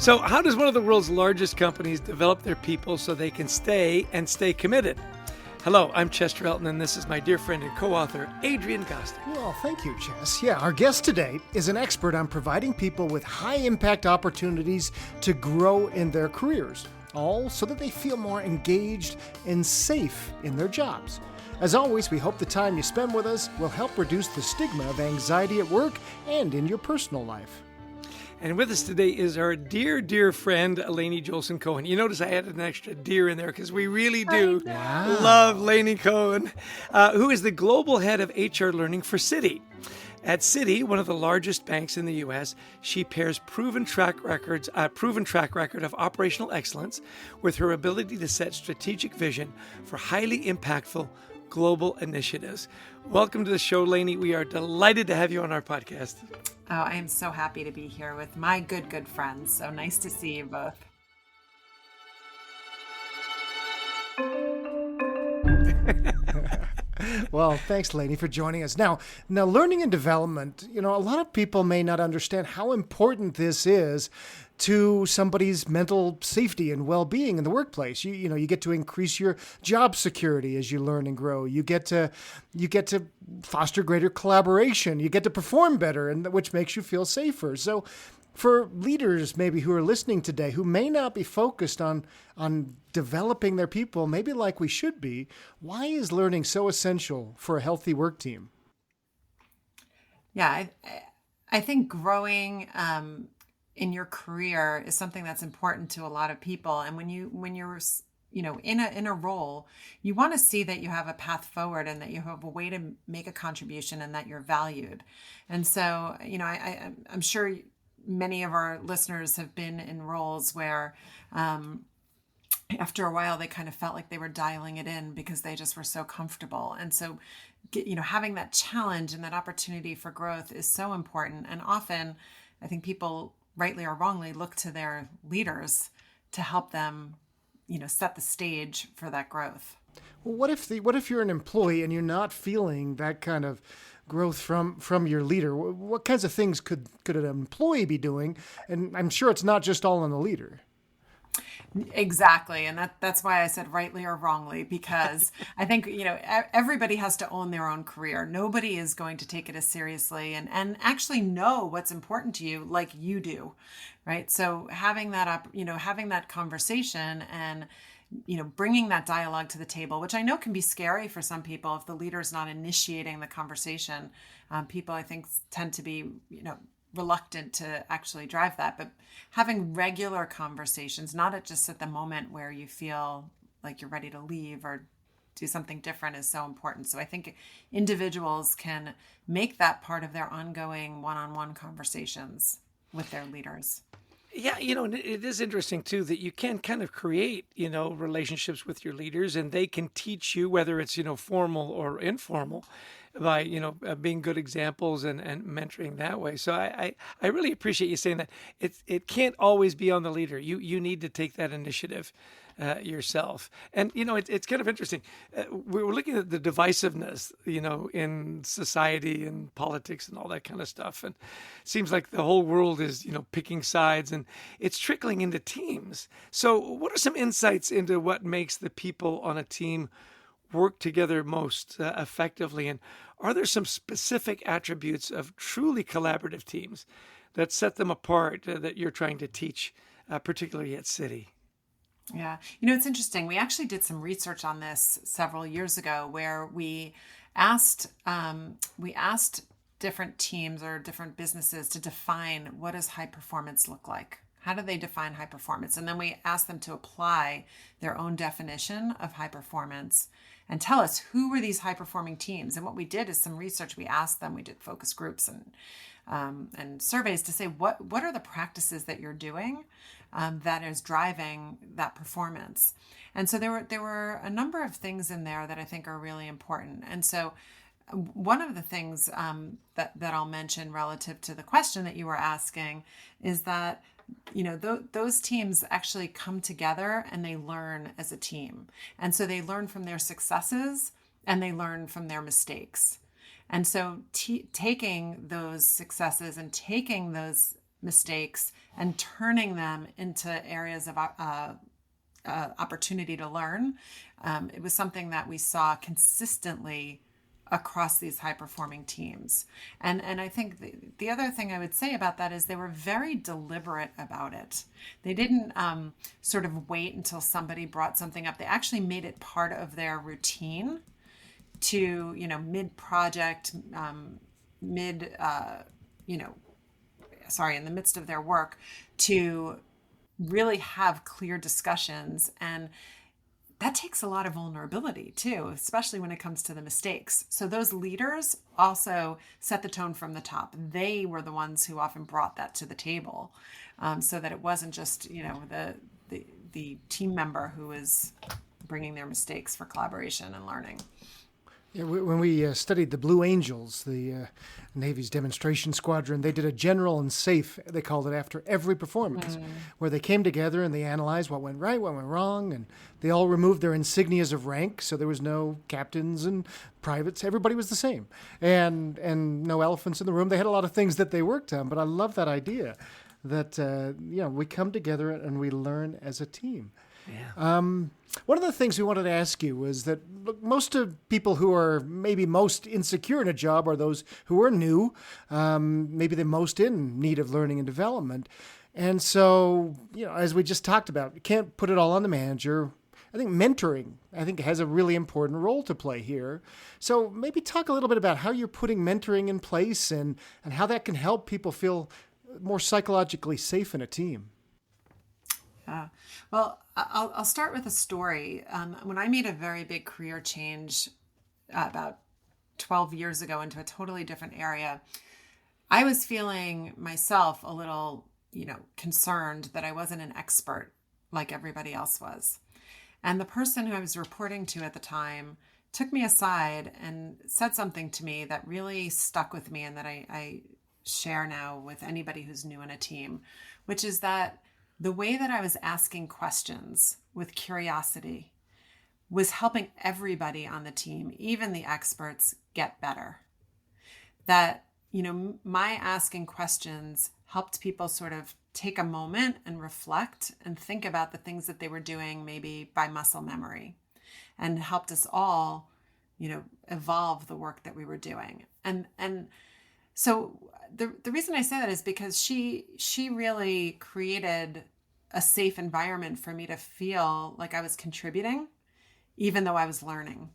So, how does one of the world's largest companies develop their people so they can stay committed? Hello, I'm Chester Elton, and this is my dear friend and co-author, Adrian Costa. Well, thank you, Chess. Yeah, our guest today is an expert on providing people with high-impact opportunities to grow in their careers, all so that they feel more engaged and safe in their jobs. As always, we hope the time you spend with us will help reduce the stigma of anxiety at work and in your personal life. And with us today is our dear, dear friend, Lainey Jolson Cohen. You notice I added an extra dear in there because we really do love Lainey Cohen, who is the global head of HR learning for Citi. At Citi, one of the largest banks in the U.S., she pairs proven track record of operational excellence with her ability to set strategic vision for highly impactful global initiatives. Welcome to the show, Lainey. We are delighted to have you on our podcast. Oh, I am so happy to be here with my good friends. So nice to see you both. Well, thanks, Lainey, for joining us. Now, learning and development, a lot of people may not understand how important this is to somebody's mental safety and well-being in the workplace. You get to increase your job security as you learn and grow. You get to foster greater collaboration. You get to perform better, and which makes you feel safer. So for leaders maybe who are listening today who may not be focused on developing their people, maybe like we should be, why is learning so essential for a healthy work team? Yeah, I think growing in your career is something that's important to a lot of people. And when you're in a role, you want to see that you have a path forward and that you have a way to make a contribution and that you're valued. And so, I'm sure many of our listeners have been in roles where after a while they kind of felt like they were dialing it in because they just were so comfortable. And so, having that challenge and that opportunity for growth is so important. And often I think people, rightly or wrongly, look to their leaders to help them, set the stage for that growth. Well, what if you're an employee and you're not feeling that kind of growth from your leader? What kinds of things could an employee be doing? And I'm sure it's not just all on the leader. Exactly. And that's why I said rightly or wrongly, because I think, everybody has to own their own career. Nobody is going to take it as seriously and actually know what's important to you like you do. Right. So having that conversation and, bringing that dialogue to the table, which I know can be scary for some people if the leader is not initiating the conversation. People, I think, tend to be, reluctant to actually drive that, but having regular conversations, not just at the moment where you feel like you're ready to leave or do something different, is so important. So I think individuals can make that part of their ongoing one-on-one conversations with their leaders. Yeah, it is interesting too that you can kind of create, relationships with your leaders, and they can teach you, whether it's, formal or informal, by, being good examples and mentoring that way. So I really appreciate you saying that it can't always be on the leader. You need to take that initiative yourself. And, it's kind of interesting. We're looking at the divisiveness, in society and politics and all that kind of stuff. And it seems like the whole world is, picking sides, and it's trickling into teams. So what are some insights into what makes the people on a team work together most effectively? And are there some specific attributes of truly collaborative teams that set them apart that you're trying to teach, particularly at Citi? Yeah. It's interesting. We actually did some research on this several years ago where we asked different teams or different businesses to define what does high performance look like? How do they define high performance? And then we asked them to apply their own definition of high performance and tell us who were these high performing teams. And what we did is some research. We asked them, we did focus groups and surveys to say, what are the practices that you're doing that is driving that performance? And so there were a number of things in there that I think are really important. And so one of the things that I'll mention relative to the question that you were asking is that those teams actually come together and they learn as a team. And so they learn from their successes and they learn from their mistakes. And so taking those successes and taking those mistakes and turning them into areas of opportunity to learn. It was something that we saw consistently across these high performing teams. And I think the other thing I would say about that is they were very deliberate about it. They didn't sort of wait until somebody brought something up. They actually made it part of their routine to, mid project, mid, in the midst of their work, to really have clear discussions. And that takes a lot of vulnerability too, especially when it comes to the mistakes. So those leaders also set the tone from the top. They were the ones who often brought that to the table, so that it wasn't just the team member who was bringing their mistakes for collaboration and learning. Yeah, when we studied the Blue Angels, the Navy's demonstration squadron, they did a general and safe, they called it, after every performance, where they came together and they analyzed what went right, what went wrong, and they all removed their insignias of rank, so there was no captains and privates. Everybody was the same, and no elephants in the room. They had a lot of things that they worked on, but I love that idea that we come together and we learn as a team. Yeah. One of the things we wanted to ask you was that, look, most of people who are maybe most insecure in a job are those who are new, maybe the most in need of learning and development. And so, as we just talked about, you can't put it all on the manager. I think mentoring, has a really important role to play here. So maybe talk a little bit about how you're putting mentoring in place and how that can help people feel more psychologically safe in a team. Well, I'll start with a story. When I made a very big career change about 12 years ago into a totally different area, I was feeling myself a little, concerned that I wasn't an expert like everybody else was. And the person who I was reporting to at the time took me aside and said something to me that really stuck with me and that I share now with anybody who's new in a team, which is that the way that I was asking questions with curiosity was helping everybody on the team, even the experts, get better. That, my asking questions helped people sort of take a moment and reflect and think about the things that they were doing, maybe by muscle memory, and helped us all, evolve the work that we were doing. And so the reason I say that is because she really created a safe environment for me to feel like I was contributing, even though I was learning.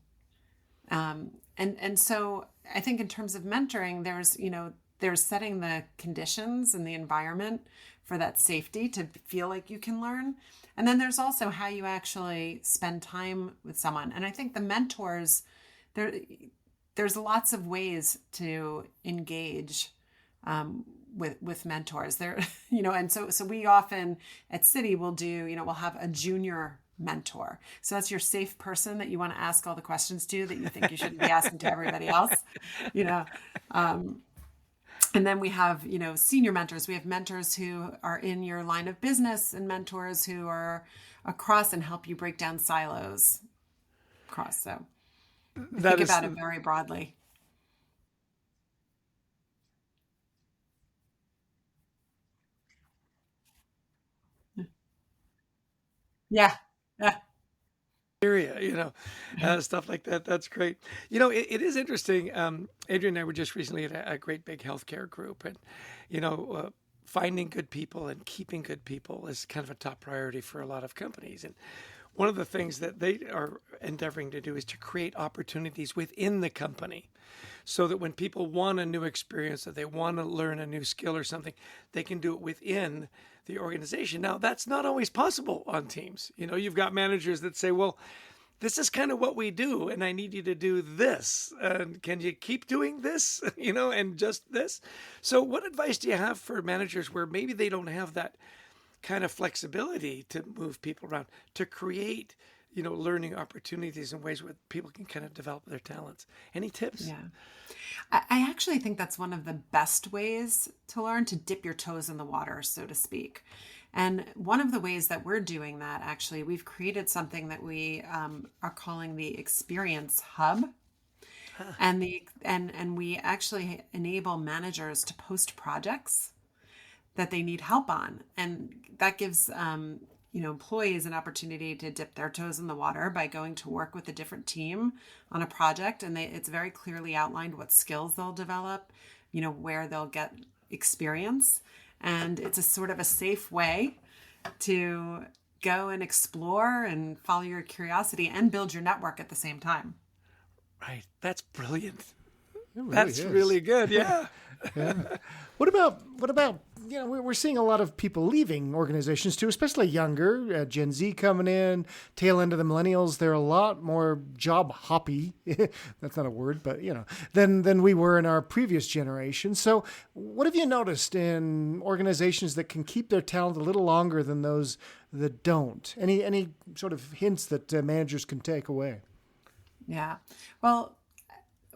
And so I think in terms of mentoring, there's setting the conditions and the environment for that safety to feel like you can learn. And then there's also how you actually spend time with someone. And I think the mentors, there's lots of ways to engage with mentors there, and so we often at Citi will do, we'll have a junior mentor. So that's your safe person that you want to ask all the questions to that you think you shouldn't be asking to everybody else, and then we have, senior mentors. We have mentors who are in your line of business and mentors who are across and help you break down silos across. So think about it very broadly. Yeah. Yeah. Area, stuff like that. That's great. It is interesting. Adrian and I were just recently at a great big healthcare group, and finding good people and keeping good people is kind of a top priority for a lot of companies. And one of the things that they are endeavoring to do is to create opportunities within the company, so that when people want a new experience, that they want to learn a new skill or something, they can do it within the organization. Now, that's not always possible on teams. You've got managers that say, well, this is kind of what we do, and I need you to do this. And can you keep doing this, and just this? So what advice do you have for managers where maybe they don't have that kind of flexibility to move people around, to create, learning opportunities in ways where people can kind of develop their talents? Any tips? Yeah. I actually think that's one of the best ways to learn, to dip your toes in the water, so to speak. And one of the ways that we're doing that, actually, we've created something that we are calling the Experience Hub. And we actually enable managers to post projects that they need help on. And that gives, employees an opportunity to dip their toes in the water by going to work with a different team on a project. And it's very clearly outlined what skills they'll develop, where they'll get experience. And it's a sort of a safe way to go and explore and follow your curiosity and build your network at the same time. Right. That's brilliant. Really That's is. really good. Yeah. Yeah. What about we're seeing a lot of people leaving organizations too, especially younger, Gen Z coming in, tail end of the millennials. They're a lot more job hoppy. That's not a word, but than we were in our previous generation. So what have you noticed in organizations that can keep their talent a little longer than those that don't? Any sort of hints that managers can take away? Yeah. Well,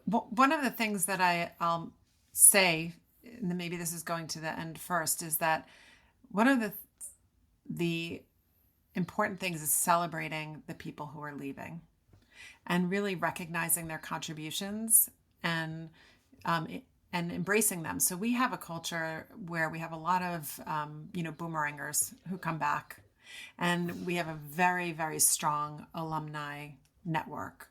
one of the things that I'll say, and maybe this is going to the end first, is that one of the important things is celebrating the people who are leaving and really recognizing their contributions and embracing them. So we have a culture where we have a lot of boomerangers who come back, and we have a very, very strong alumni network.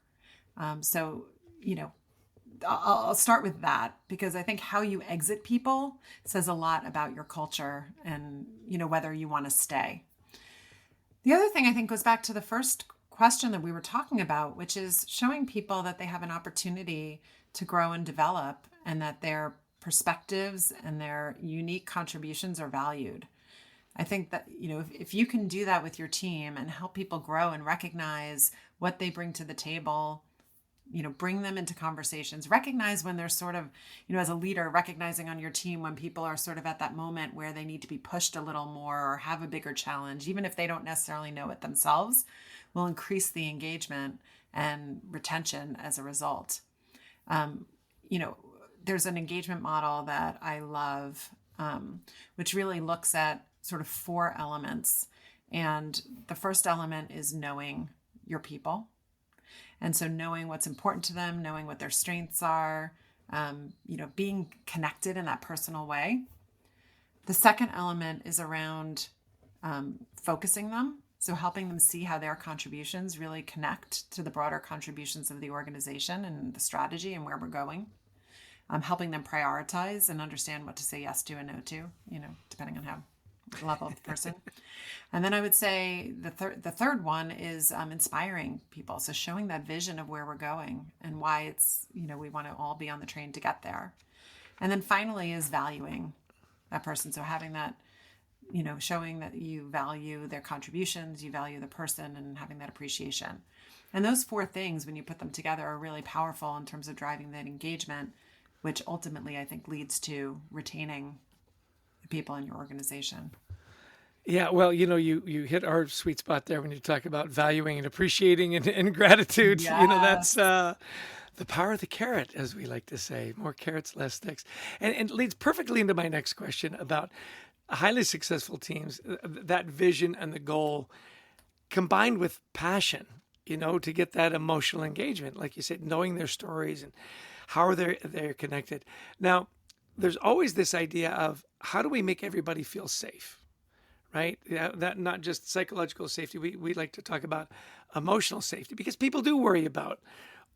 I'll start with that, because I think how you exit people says a lot about your culture and, whether you want to stay. The other thing I think goes back to the first question that we were talking about, which is showing people that they have an opportunity to grow and develop, and that their perspectives and their unique contributions are valued. I think that, if you can do that with your team and help people grow and recognize what they bring to the table, bring them into conversations, recognize when they're sort of, as a leader, recognizing on your team when people are sort of at that moment where they need to be pushed a little more or have a bigger challenge, even if they don't necessarily know it themselves, will increase the engagement and retention as a result. There's an engagement model that I love, which really looks at sort of 4 elements. And the first element is knowing your people. And so knowing what's important to them, knowing what their strengths are, being connected in that personal way. The second element is around focusing them. So helping them see how their contributions really connect to the broader contributions of the organization and the strategy and where we're going. Helping them prioritize and understand what to say yes to and no to, depending on how level of the person. And then I would say the third one is inspiring people. So showing that vision of where we're going and why it's, we want to all be on the train to get there. And then finally is valuing that person. So having that, showing that you value their contributions, you value the person, and having that appreciation. And those 4 things, when you put them together, are really powerful in terms of driving that engagement, which ultimately I think leads to retaining the people in your organization. Yeah, well, you hit our sweet spot there when you talk about valuing and appreciating and gratitude. Yes. That's the power of the carrot, as we like to say. More carrots, less sticks. And it leads perfectly into my next question about highly successful teams, that vision and the goal combined with passion, to get that emotional engagement. Like you said, knowing their stories and how they're connected. Now, there's always this idea of how do we make everybody feel safe? Right? That not just psychological safety. We like to talk about emotional safety, because people do worry about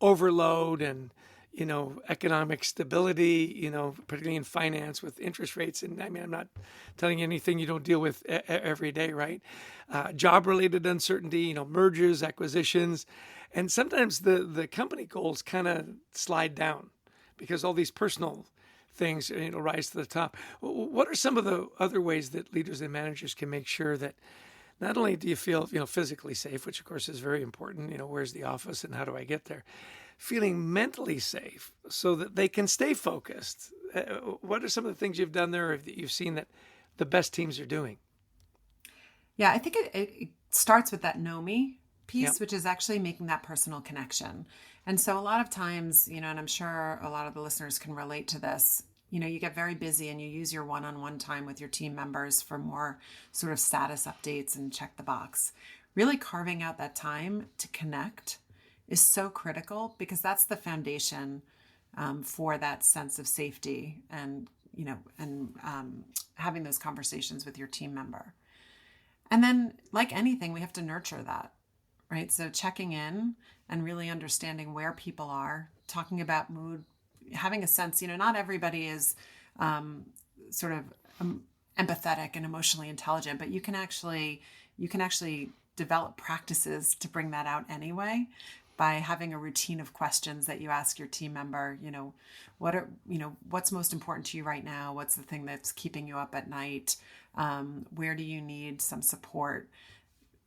overload and, economic stability, particularly in finance with interest rates. And I mean, I'm not telling you anything you don't deal with every day, right? Job-related uncertainty, mergers, acquisitions. And sometimes the company goals kind of slide down because all these personal things rise to the top. What are some of the other ways that leaders and managers can make sure that not only do you feel physically safe, which of course is very important, where's the office and how do I get there, feeling mentally safe so that they can stay focused? What are some of the things you've done there, or that you've seen that the best teams are doing? Yeah, I think it starts with that know me piece, Yep. which is actually making that personal connection. And so a lot of times, and I'm sure a lot of the listeners can relate to this, you get very busy and you use your one-on-one time with your team members for more sort of status updates and check the box. Really carving out that time to connect is so critical, because that's the foundation for that sense of safety and, and having those conversations with your team member. And then, like anything, we have to nurture that, right? So checking in and really understanding where people are, talking about mood, having a sense, not everybody is sort of empathetic and emotionally intelligent, but you can actually develop practices to bring that out anyway, by having a routine of questions that you ask your team member. What's most important to you right now? What's the thing that's keeping you up at night? Where do you need some support?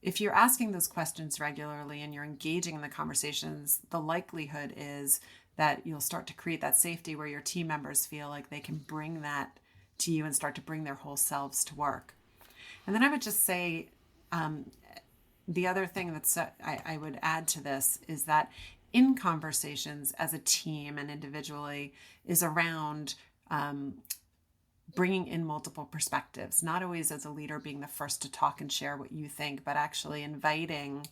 If you're asking those questions regularly and you're engaging in the conversations, the likelihood is that you'll start to create that safety where your team members feel like they can bring that to you and start to bring their whole selves to work. And then I would just say, the other thing that's I would add to this is that in conversations as a team and individually is around bringing in multiple perspectives, not always as a leader being the first to talk and share what you think, but actually inviting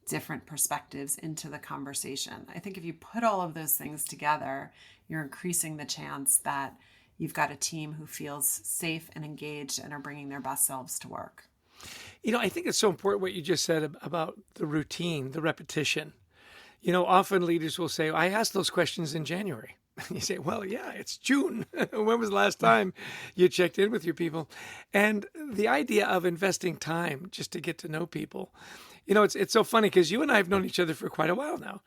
different perspectives into the conversation. I think if you put all of those things together, you're increasing the chance that you've got a team who feels safe and engaged and are bringing their best selves to work. I think it's so important what you just said about the routine, the repetition. Often leaders will say, I asked those questions in January. You say, well, yeah, it's June. When was the last time you checked in with your people? And the idea of investing time just to get to know people, it's so funny because you and I have known each other for quite a while now.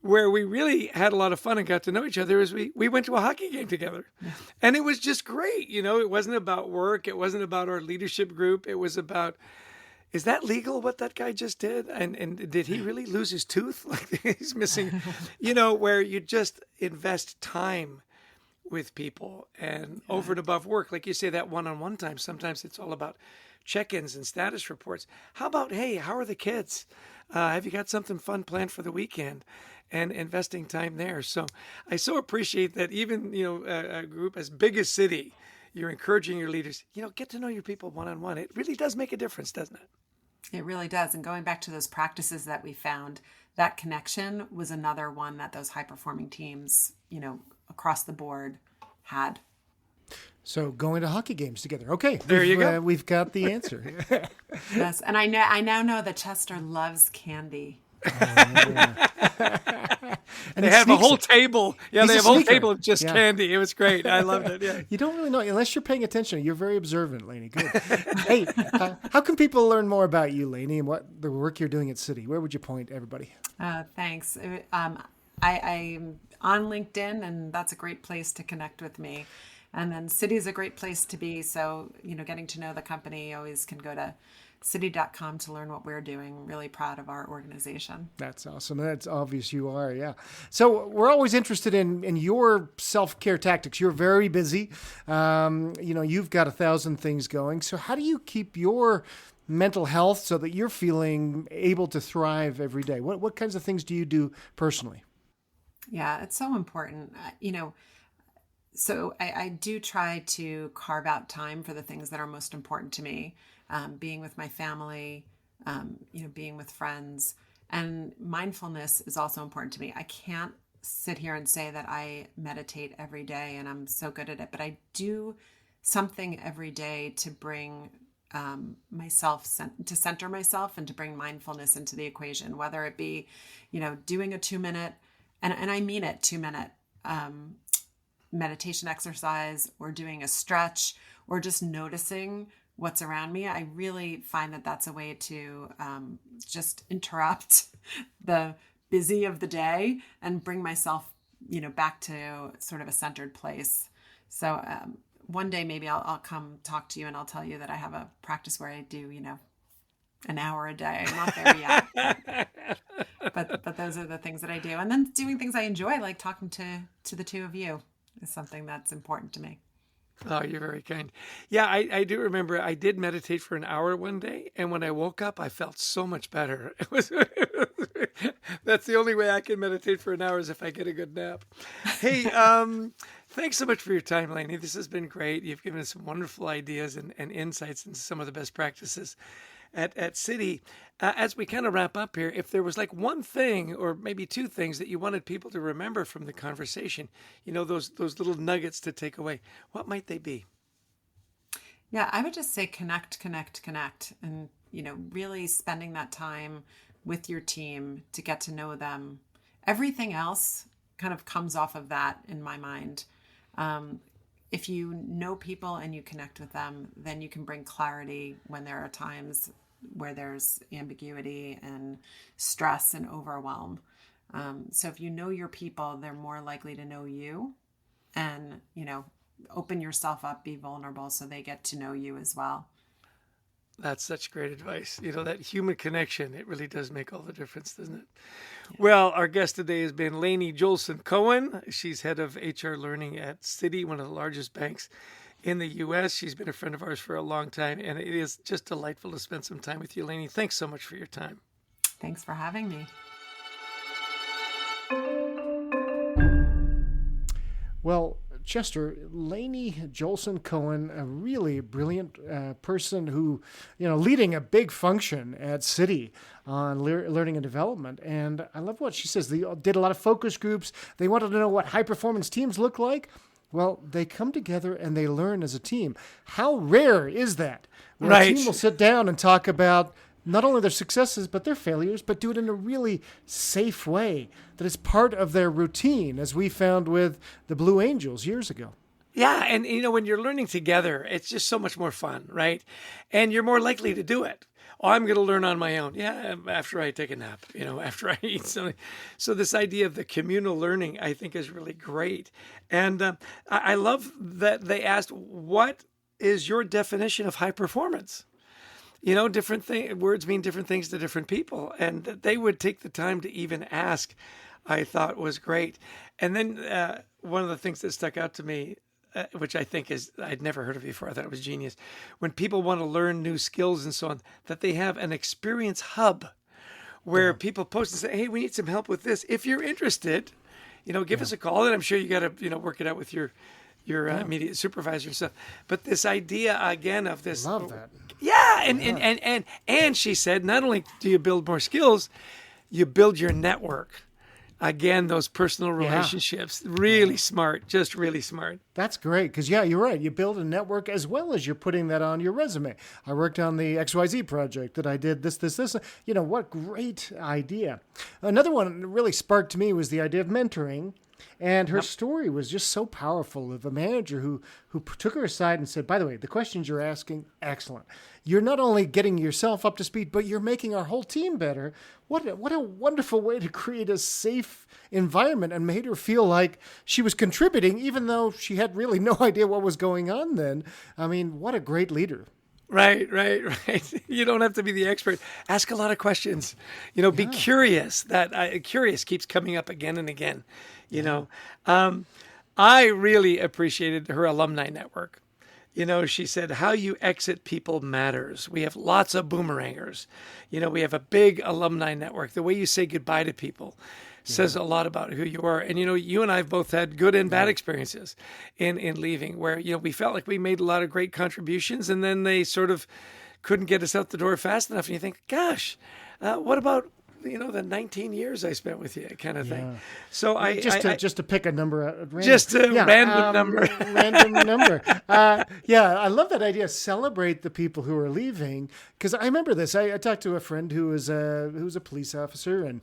Where we really had a lot of fun and got to know each other is we went to a hockey game together. Yeah. And it was just great. It wasn't about work. It wasn't about our leadership group. It was about, is that legal what that guy just did? And did he really lose his tooth? Like he's missing, where you just invest time with people and over and above work. Like you say, that one-on-one time, sometimes it's all about check-ins and status reports. How about, hey, how are the kids? Have you got something fun planned for the weekend? And investing time there. So I so appreciate that even, a group as big as City, you're encouraging your leaders, get to know your people one-on-one. It really does make a difference, doesn't it? It really does. And going back to those practices that we found, that connection was another one that those high-performing teams, across the board had. So going to hockey games together. Okay. There you go. We've got the answer. Yes. And I now know that Chester loves candy. Oh, yeah. And they have a whole table. Yeah, He's they a have a whole sneaker. table of just candy. It was great. I loved it. Yeah. You don't really know unless you're paying attention. You're very observant, Lainey. Good. Hey, how can people learn more about you, Lainey, and what the work you're doing at City? Where would you point everybody? Thanks. I'm on LinkedIn, and that's a great place to connect with me. And then City is a great place to be. So, getting to know the company, always can go to city.com to learn what we're doing. Really proud of our organization. That's awesome. That's obvious you are, yeah. So we're always interested in your self-care tactics. You're very busy. You've got 1,000 things going. So how do you keep your mental health so that you're feeling able to thrive every day? What kinds of things do you do personally? Yeah, it's so important. So I do try to carve out time for the things that are most important to me. Being with my family, being with friends, and mindfulness is also important to me. I can't sit here and say that I meditate every day and I'm so good at it, but I do something every day to bring to center myself and to bring mindfulness into the equation, whether it be, doing a 2-minute, and I mean it, 2-minute meditation exercise, or doing a stretch, or just noticing what's around me. I really find that that's a way to just interrupt the busy of the day and bring myself, back to sort of a centered place. So one day maybe I'll come talk to you and I'll tell you that I have a practice where I do, an hour a day. I'm not there yet. but those are the things that I do. And then doing things I enjoy, like talking to the two of you, is something that's important to me. Oh, you're very kind. Yeah, I do remember I did meditate for an hour one day, and when I woke up, I felt so much better. That's the only way I can meditate for an hour is if I get a good nap. Hey, thanks so much for your time, Lainey. This has been great. You've given us some wonderful ideas and insights into some of the best practices. at City. As we kind of wrap up here, if there was like one thing or maybe two things that you wanted people to remember from the conversation, those little nuggets to take away, what might they be? Yeah, I would just say connect, connect, connect. And, really spending that time with your team to get to know them. Everything else kind of comes off of that in my mind. If you know people and you connect with them, then you can bring clarity when there are times where there's ambiguity and stress and overwhelm. So if you know your people, they're more likely to know you, and, open yourself up, be vulnerable so they get to know you as well. That's such great advice. That human connection, it really does make all the difference, doesn't it? Yeah. Well, our guest today has been Lainey Jolson Cohen. She's head of HR learning at Citi, one of the largest banks in the U.S. She's been a friend of ours for a long time, and it is just delightful to spend some time with you, Lainey. Thanks so much for your time. Thanks for having me. Well, Chester, Lainey Jolson Cohen, a really brilliant person who, leading a big function at Citi on learning and development. And I love what she says. They did a lot of focus groups. They wanted to know what high-performance teams look like. Well, they come together and they learn as a team. How rare is that? Where right. A team will sit down and talk about not only their successes, but their failures, but do it in a really safe way that is part of their routine, as we found with the Blue Angels years ago. Yeah, and when you're learning together, it's just so much more fun, right? And you're more likely to do it. Oh, I'm going to learn on my own. Yeah, after I take a nap, after I eat something. So this idea of the communal learning, I think, is really great. And I love that they asked, what is your definition of high performance? Different words mean different things to different people. And that they would take the time to even ask, I thought was great. And then one of the things that stuck out to me, which I think I'd never heard of before. I thought it was genius. When people want to learn new skills and so on, that they have an experience hub where people post and say, hey, we need some help with this. If you're interested, give us a call. And I'm sure you got to, work it out with your immediate supervisor and stuff. But this idea, again, of this. Love that. Yeah. And she said, not only do you build more skills, you build your network. Again, those personal relationships, really smart, just really smart. That's great because, you're right. You build a network as well as you're putting that on your resume. I worked on the XYZ project that I did this. What great idea. Another one that really sparked to me was the idea of mentoring. And her story was just so powerful of a manager who took her aside and said, by the way, the questions you're asking, excellent. You're not only getting yourself up to speed, but you're making our whole team better. What a wonderful way to create a safe environment and made her feel like she was contributing, even though she had really no idea what was going on then. I mean, what a great leader. Right. You don't have to be the expert. Ask a lot of questions. Be curious. That curious keeps coming up again and again. I really appreciated her alumni network. She said, how you exit people matters. We have lots of boomerangers. We have a big alumni network. The way you say goodbye to people says a lot about who you are. And, you and I have both had good and bad experiences in leaving where, we felt like we made a lot of great contributions and then they sort of couldn't get us out the door fast enough. And you think, gosh, what about, the 19 years I spent with you kind of thing. So just to pick a number, random number. Random number. I love that idea. Celebrate the people who are leaving. Because I remember this. I talked to a friend who was a police officer, and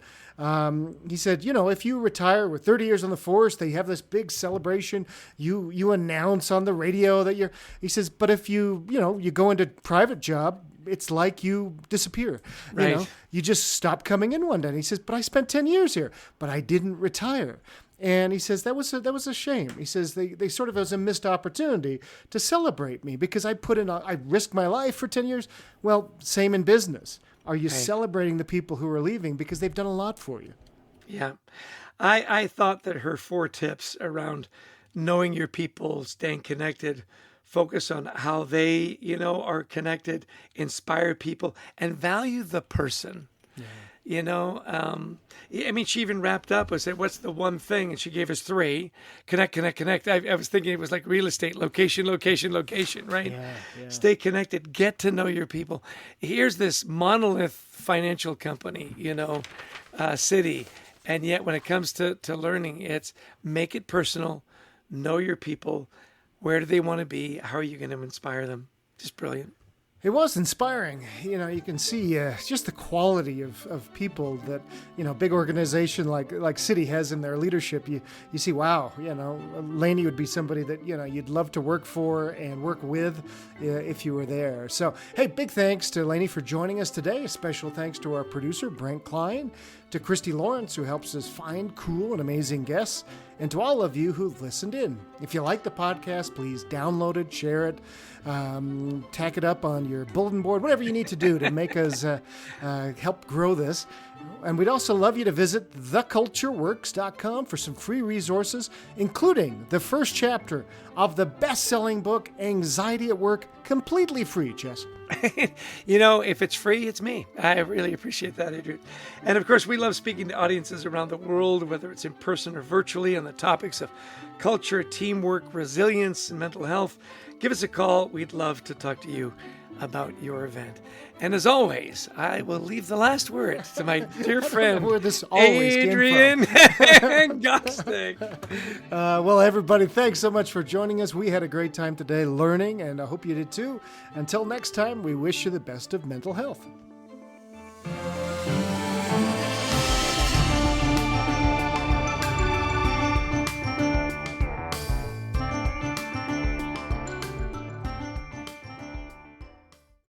he said, if you retire with 30 years on the force, they have this big celebration. You announce on the radio that you're. He says, but if you go into private job, it's like you disappear. Right. You just stop coming in one day. And he says, but I spent 10 years here, but I didn't retire. And he says, that was a shame. He says, they sort of was a missed opportunity to celebrate me because I risked my life for 10 years. Well, same in business. Are you celebrating the people who are leaving because they've done a lot for you? Yeah. I thought that her 4 tips around knowing your people, staying connected, focus on how they, are connected, inspire people, and value the person. You know, I mean, she even wrapped up and said, "What's the one thing?" And she gave us three: connect, connect, connect. I was thinking it was like real estate: location, location, location. Right? Yeah. Stay connected. Get to know your people. Here's this monolith financial company, city, and yet when it comes to learning, it's make it personal, know your people. Where do they want to be? How are you going to inspire them? Just brilliant. It was inspiring. You can see just the quality of people that, big organization like City has in their leadership. You see, wow, Lainey would be somebody that, you'd love to work for and work with if you were there. So, hey, big thanks to Lainey for joining us today. A special thanks to our producer, Brent Klein, to Christy Lawrence, who helps us find cool and amazing guests, and to all of you who've listened in. If you like the podcast, please download it, share it, tack it up on your bulletin board, whatever you need to do to make us help grow this. And we'd also love you to visit thecultureworks.com for some free resources, including the first chapter of the best-selling book, Anxiety at Work, completely free, Chess. If it's free, it's me. I really appreciate that, Adrian. And of course, we love speaking to audiences around the world, whether it's in person or virtually, on the topics of culture, teamwork, resilience, and mental health. Give us a call. We'd love to talk to you about your event. And as always, I will leave the last word to my dear friend, where this always Adrian came Gostick. Well, everybody, thanks so much for joining us. We had a great time today learning, and I hope you did too. Until next time, we wish you the best of mental health.